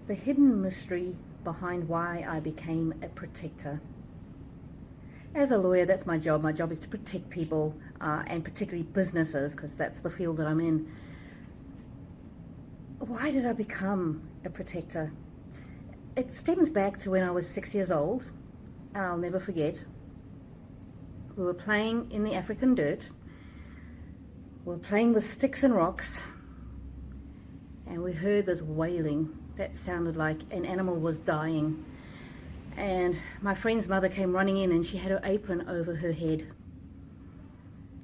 the hidden mystery behind why I became a protector. As a lawyer, that's my job. My job is to protect people, and particularly businesses, because that's the field that I'm in. Why did I become a protector? It stems back to when I was 6 years old, and I'll never forget. We were playing in the African dirt. We were playing with sticks and rocks, and we heard this wailing that sounded like an animal was dying. And my friend's mother came running in, and she had her apron over her head,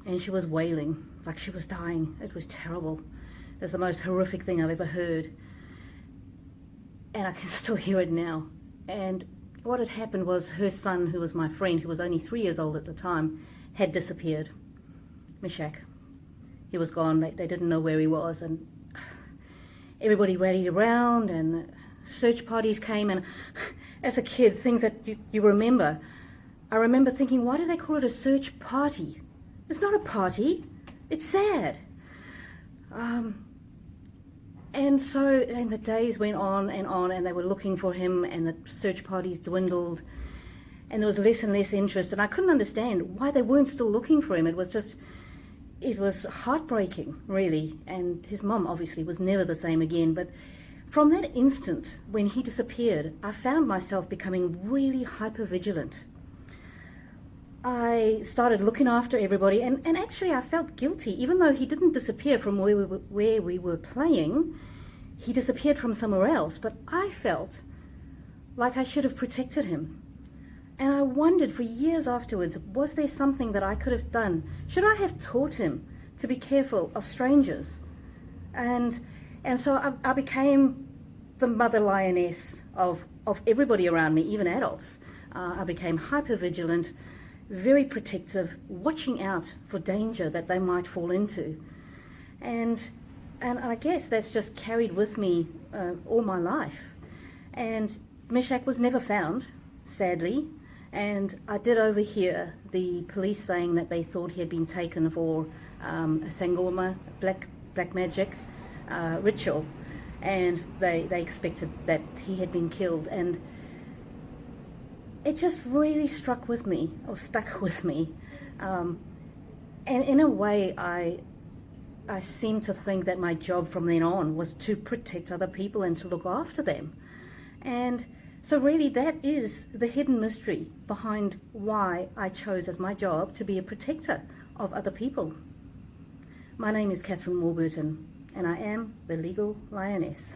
and she was wailing like she was dying. It was terrible. It was the most horrific thing I've ever heard, and I can still hear it now. And what had happened was her son, who was my friend, who was only 3 years old at the time, had disappeared. Mishak. He was gone. They didn't know where he was, and everybody rallied around, and search parties came. And as a kid, things that you remember, I remember thinking, why do they call it a search party? It's not a party. It's sad. And the days went on, and they were looking for him, and the search parties dwindled, and there was less and less interest, and I couldn't understand why they weren't still looking for him. It was heartbreaking, really, and his mum obviously was never the same again. But from that instant, when he disappeared, I found myself becoming really hypervigilant. I started looking after everybody, and actually I felt guilty. Even though he didn't disappear from where we were playing, he disappeared from somewhere else, but I felt like I should have protected him. And I wondered for years afterwards, was there something that I could have done? Should I have taught him to be careful of strangers? And so I became the mother lioness of everybody around me, even adults. I became hypervigilant, very protective, watching out for danger that they might fall into. And I guess that's just carried with me all my life. And Mishak was never found, sadly. And I did overhear the police saying that they thought he had been taken for a Sangoma, black magic ritual, and they expected that he had been killed. And it just really stuck with me. And in a way, I seem to think that my job from then on was to protect other people and to look after them. And so really that is the hidden mystery behind why I chose as my job to be a protector of other people. My name is Catherine Warburton, and I am the Legal Lioness.